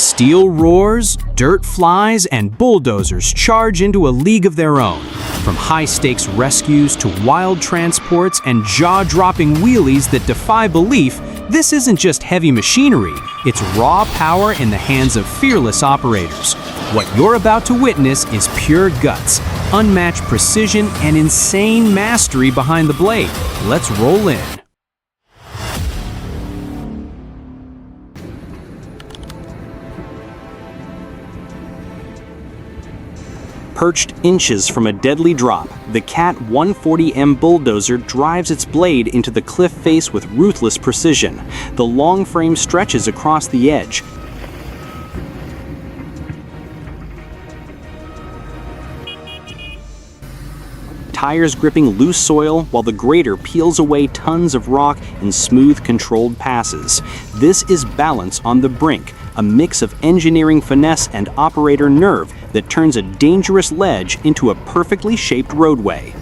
Steel roars, dirt flies, and bulldozers charge into a league of their own. From high-stakes rescues to wild transports and jaw-dropping wheelies that defy belief, this isn't just heavy machinery, it's raw power in the hands of fearless operators. What you're about to witness is pure guts, unmatched precision, and insane mastery behind the blade. Let's roll in. Perched inches from a deadly drop, the Cat 140M bulldozer drives its blade into the cliff face with ruthless precision. The long frame stretches across the edge, tires gripping loose soil while the grader peels away tons of rock in smooth, controlled passes. This is balance on the brink, a mix of engineering finesse and operator nerve that turns a dangerous ledge into a perfectly shaped roadway.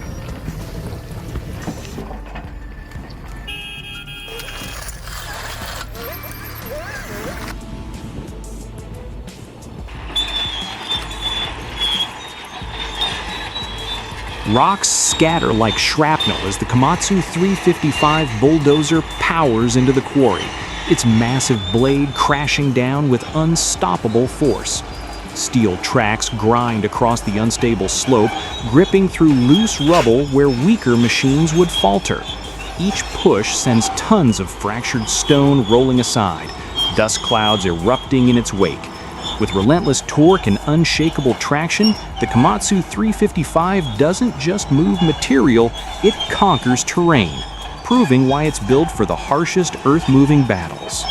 Rocks scatter like shrapnel as the Komatsu 355 bulldozer powers into the quarry, its massive blade crashing down with unstoppable force. Steel tracks grind across the unstable slope, gripping through loose rubble where weaker machines would falter. Each push sends tons of fractured stone rolling aside, dust clouds erupting in its wake. With relentless torque and unshakable traction, the Komatsu 355 doesn't just move material, it conquers terrain, proving why it's built for the harshest earth-moving battles.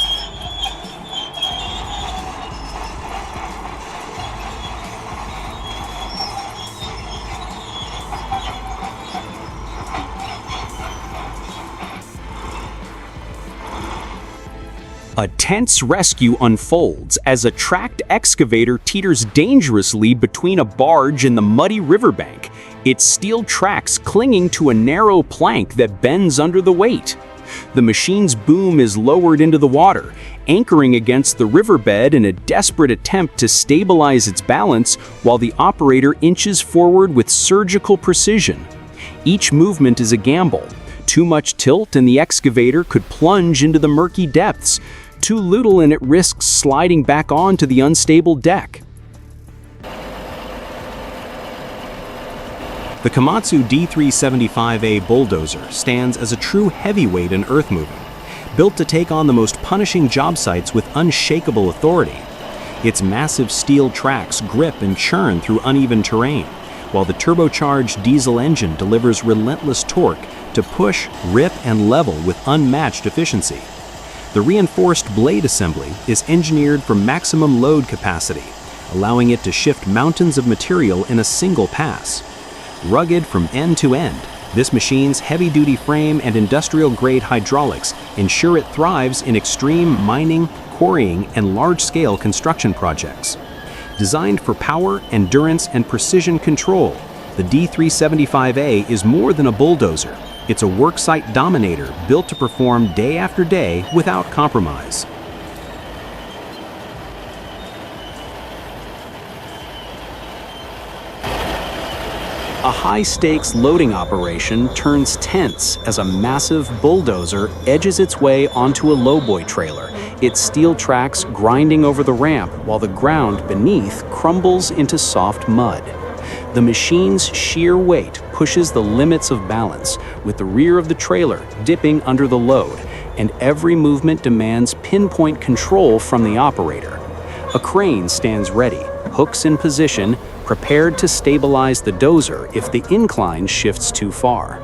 A tense rescue unfolds as a tracked excavator teeters dangerously between a barge and the muddy riverbank, its steel tracks clinging to a narrow plank that bends under the weight. The machine's boom is lowered into the water, anchoring against the riverbed in a desperate attempt to stabilize its balance while the operator inches forward with surgical precision. Each movement is a gamble. Too much tilt and the excavator could plunge into the murky depths. Too little and it risks sliding back onto the unstable deck. The Komatsu D375A bulldozer stands as a true heavyweight in earthmoving, built to take on the most punishing job sites with unshakable authority. Its massive steel tracks grip and churn through uneven terrain, while the turbocharged diesel engine delivers relentless torque to push, rip, and level with unmatched efficiency. The reinforced blade assembly is engineered for maximum load capacity, allowing it to shift mountains of material in a single pass. Rugged from end to end, this machine's heavy-duty frame and industrial-grade hydraulics ensure it thrives in extreme mining, quarrying, and large-scale construction projects. Designed for power, endurance, and precision control, the D375A is more than a bulldozer. It's a worksite dominator built to perform day after day without compromise. A high-stakes loading operation turns tense as a massive bulldozer edges its way onto a lowboy trailer, its steel tracks grinding over the ramp while the ground beneath crumbles into soft mud. The machine's sheer weight pushes the limits of balance, with the rear of the trailer dipping under the load, and every movement demands pinpoint control from the operator. A crane stands ready, hooks in position, prepared to stabilize the dozer if the incline shifts too far.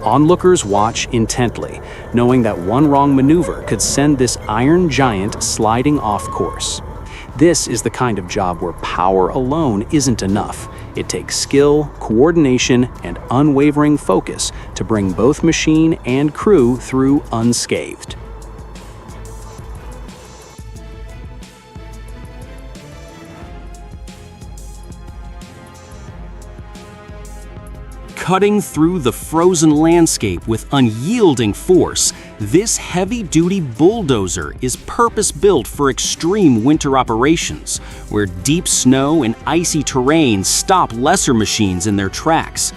Onlookers watch intently, knowing that one wrong maneuver could send this iron giant sliding off course. This is the kind of job where power alone isn't enough. It takes skill, coordination, and unwavering focus to bring both machine and crew through unscathed. Cutting through the frozen landscape with unyielding force, This heavy-duty bulldozer is purpose-built for extreme winter operations, where deep snow and icy terrain stop lesser machines in their tracks.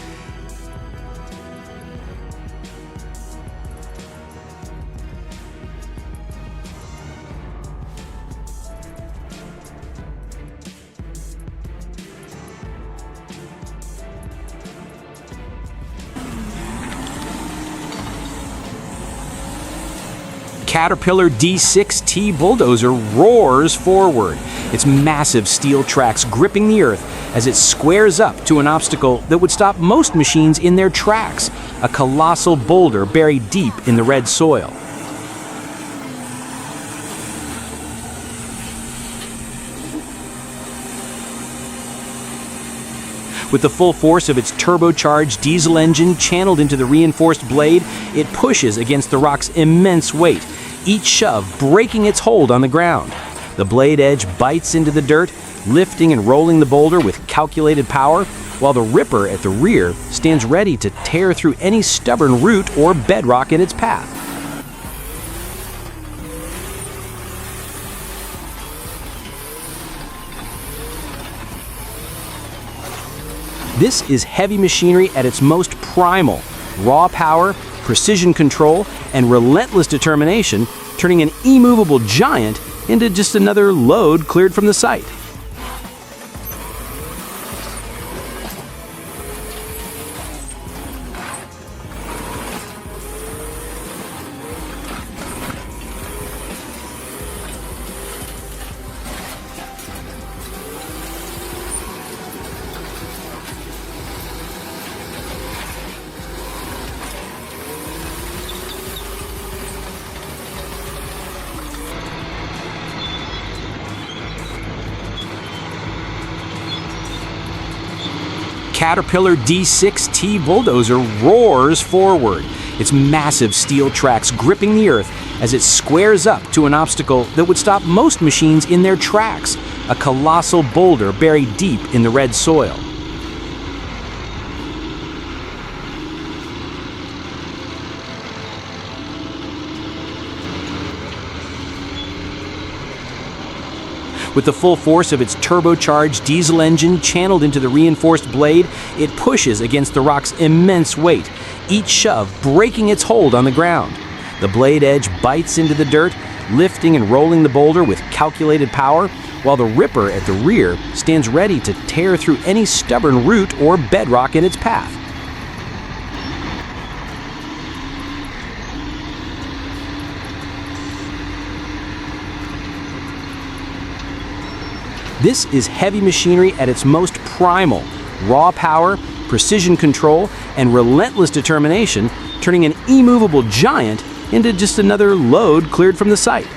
Caterpillar D6T bulldozer roars forward, its massive steel tracks gripping the earth as it squares up to an obstacle that would stop most machines in their tracks, a colossal boulder buried deep in the red soil. With the full force of its turbocharged diesel engine channeled into the reinforced blade, it pushes against the rock's immense weight, each shove breaking its hold on the ground. The blade edge bites into the dirt, lifting and rolling the boulder with calculated power, while the ripper at the rear stands ready to tear through any stubborn root or bedrock in its path. This is heavy machinery at its most primal, raw power, precision control, and relentless determination, turning an immovable giant into just another load cleared from the site. Caterpillar D6T bulldozer roars forward, its massive steel tracks gripping the earth as it squares up to an obstacle that would stop most machines in their tracks, a colossal boulder buried deep in the red soil. With the full force of its turbocharged diesel engine channeled into the reinforced blade, it pushes against the rock's immense weight, each shove breaking its hold on the ground. The blade edge bites into the dirt, lifting and rolling the boulder with calculated power, while the ripper at the rear stands ready to tear through any stubborn root or bedrock in its path. This is heavy machinery at its most primal, raw power, precision control, and relentless determination, turning an immovable giant into just another load cleared from the site.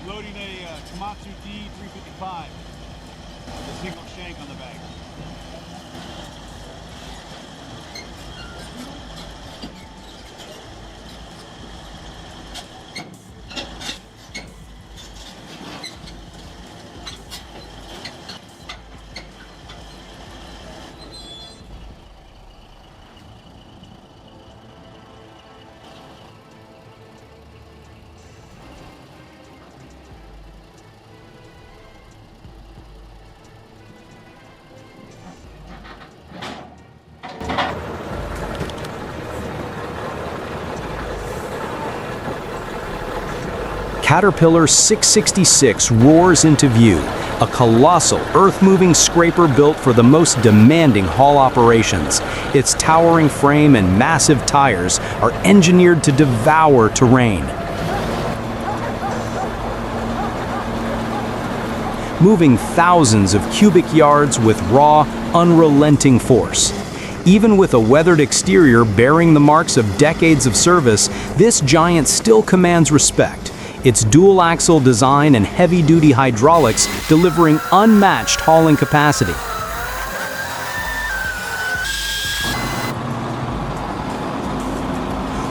Loading a Komatsu D355, a single shank on the back. Caterpillar 666 roars into view, a colossal earth-moving scraper built for the most demanding haul operations. Its towering frame and massive tires are engineered to devour terrain. Moving thousands of cubic yards with raw, unrelenting force. Even with a weathered exterior bearing the marks of decades of service, this giant still commands respect. its dual-axle design and heavy-duty hydraulics delivering unmatched hauling capacity.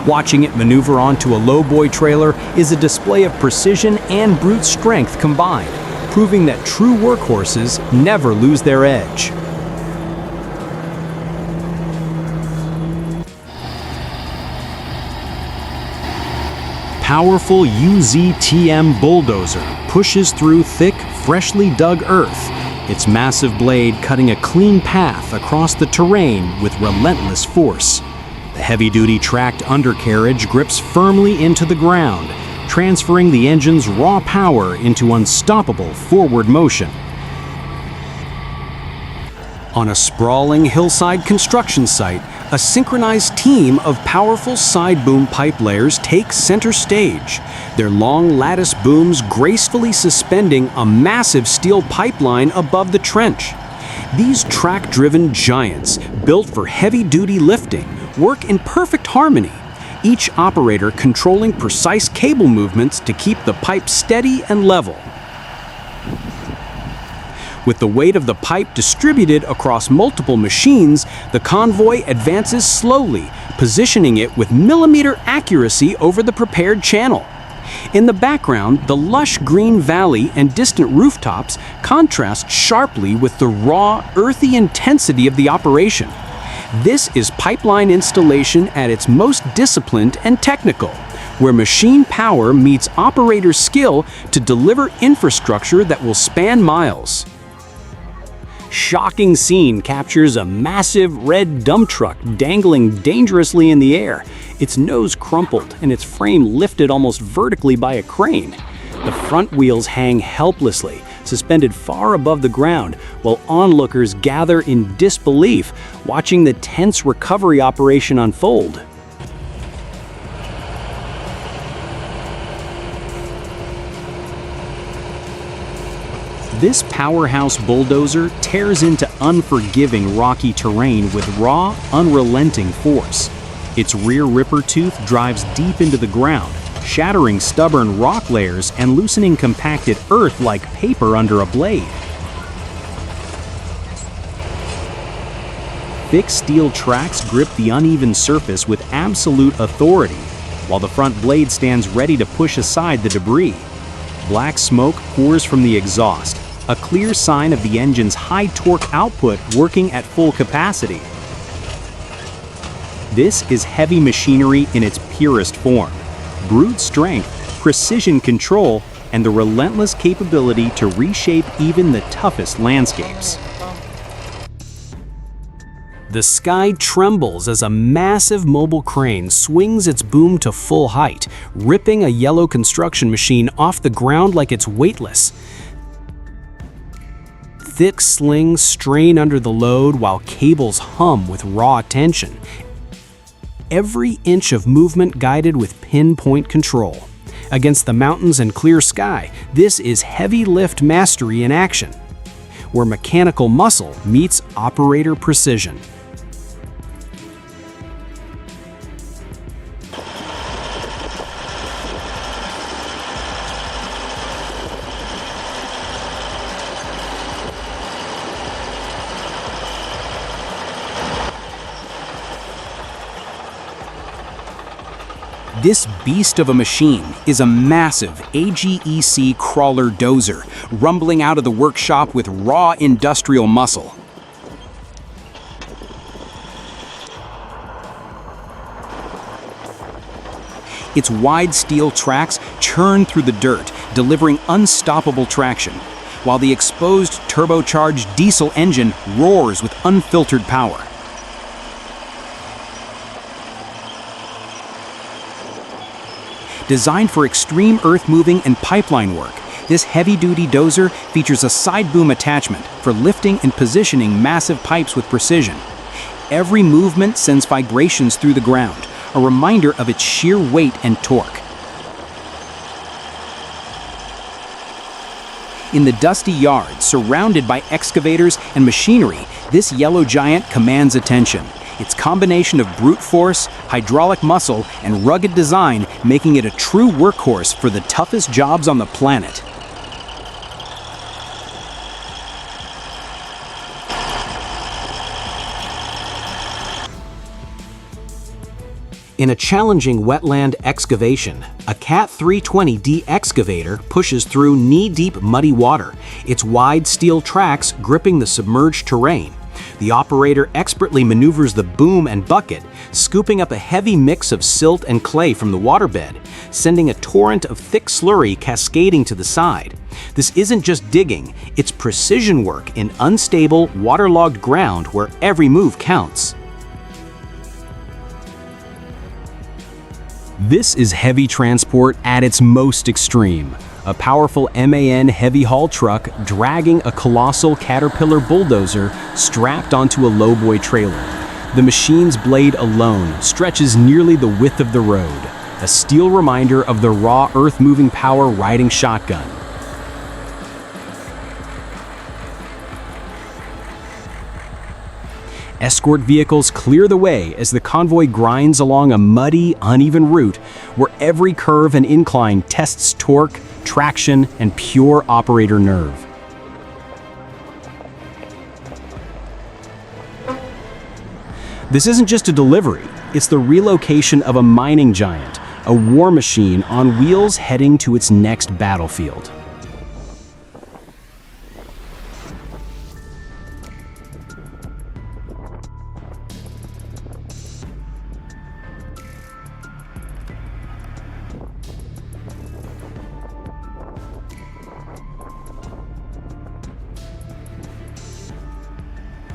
Watching it maneuver onto a lowboy trailer is a display of precision and brute strength combined, proving that true workhorses never lose their edge. Powerful UZTM bulldozer pushes through thick, freshly dug earth, its massive blade cutting a clean path across the terrain with relentless force. The heavy-duty tracked undercarriage grips firmly into the ground, transferring the engine's raw power into unstoppable forward motion. On a sprawling hillside construction site, a synchronized team of powerful side boom pipe layers takes center stage, their long lattice booms gracefully suspending a massive steel pipeline above the trench. These track-driven giants, built for heavy-duty lifting, work in perfect harmony, each operator controlling precise cable movements to keep the pipe steady and level. With the weight of the pipe distributed across multiple machines, the convoy advances slowly, positioning it with millimeter accuracy over the prepared channel. In the background, the lush green valley and distant rooftops contrast sharply with the raw, earthy intensity of the operation. This is pipeline installation at its most disciplined and technical, where machine power meets operator skill to deliver infrastructure that will span miles. Shocking scene captures a massive red dump truck dangling dangerously in the air, its nose crumpled and its frame lifted almost vertically by a crane. The front wheels hang helplessly, suspended far above the ground, while onlookers gather in disbelief, watching the tense recovery operation unfold. This powerhouse bulldozer tears into unforgiving rocky terrain with raw, unrelenting force. Its rear ripper tooth drives deep into the ground, shattering stubborn rock layers and loosening compacted earth like paper under a blade. Thick steel tracks grip the uneven surface with absolute authority, while the front blade stands ready to push aside the debris. Black smoke pours from the exhaust, a clear sign of the engine's high torque output working at full capacity. This is heavy machinery in its purest form. Brute strength, precision control, and the relentless capability to reshape even the toughest landscapes. The sky trembles as a massive mobile crane swings its boom to full height, ripping a yellow construction machine off the ground like it's weightless. Thick slings strain under the load while cables hum with raw tension. Every inch of movement guided with pinpoint control. Against the mountains and clear sky, this is heavy lift mastery in action, where mechanical muscle meets operator precision. This beast of a machine is a massive AGEC crawler dozer, rumbling out of the workshop with raw industrial muscle. Its wide steel tracks churn through the dirt, delivering unstoppable traction, while the exposed turbocharged diesel engine roars with unfiltered power. Designed for extreme earth moving and pipeline work, this heavy-duty dozer features a side boom attachment for lifting and positioning massive pipes with precision. Every movement sends vibrations through the ground, a reminder of its sheer weight and torque. In the dusty yard, surrounded by excavators and machinery, this yellow giant commands attention. Its combination of brute force, hydraulic muscle, and rugged design making it a true workhorse for the toughest jobs on the planet. In a challenging wetland excavation, a Cat 320D excavator pushes through knee-deep muddy water, its wide steel tracks gripping the submerged terrain. The operator expertly maneuvers the boom and bucket, scooping up a heavy mix of silt and clay from the waterbed, sending a torrent of thick slurry cascading to the side. This isn't just digging, it's precision work in unstable, waterlogged ground where every move counts. This is heavy transport at its most extreme. A powerful MAN heavy haul truck dragging a colossal Caterpillar bulldozer strapped onto a lowboy trailer. The machine's blade alone stretches nearly the width of the road, a steel reminder of the raw earth-moving power riding shotgun. Escort vehicles clear the way as the convoy grinds along a muddy, uneven route where every curve and incline tests torque, traction, and pure operator nerve. This isn't just a delivery, it's the relocation of a mining giant, a war machine on wheels heading to its next battlefield.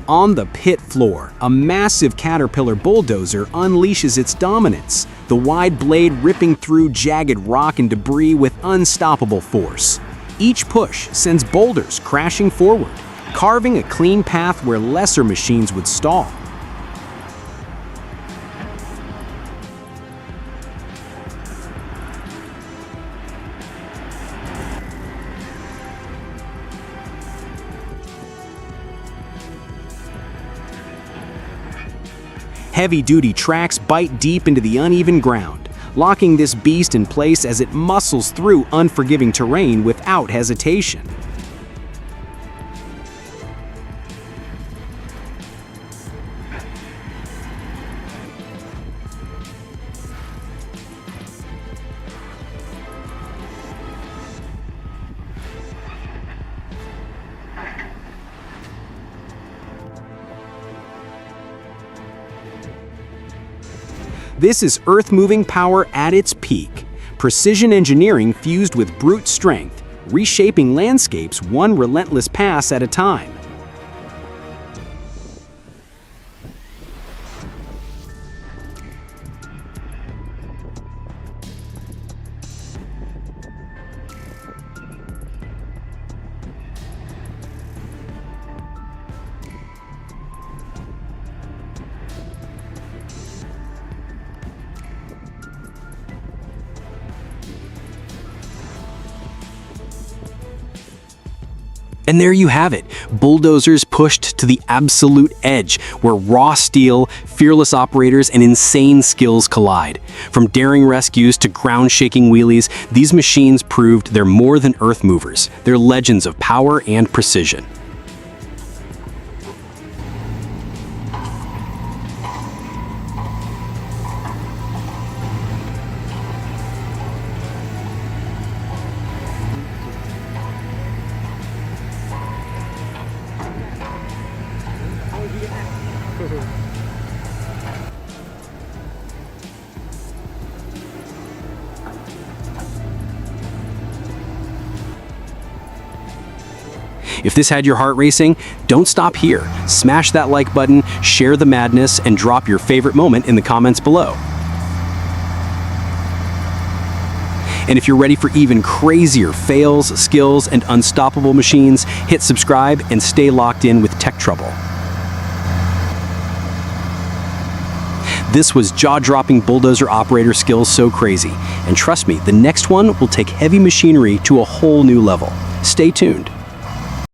On the pit floor, a massive Caterpillar bulldozer unleashes its dominance, the wide blade ripping through jagged rock and debris with unstoppable force. Each push sends boulders crashing forward, carving a clean path where lesser machines would stall. Heavy-duty tracks bite deep into the uneven ground, locking this beast in place as it muscles through unforgiving terrain without hesitation. This is earth-moving power at its peak, precision engineering fused with brute strength, reshaping landscapes one relentless pass at a time. And there you have it, bulldozers pushed to the absolute edge, where raw steel, fearless operators, and insane skills collide. From daring rescues to ground-shaking wheelies, these machines proved they're more than earth movers. They're legends of power and precision. If this had your heart racing, don't stop here. Smash that like button, share the madness, and drop your favorite moment in the comments below. And if you're ready for even crazier fails, skills, and unstoppable machines, hit subscribe and stay locked in with Tech Trouble. This was jaw-dropping bulldozer operator skills so crazy. And trust me, the next one will take heavy machinery to a whole new level. Stay tuned.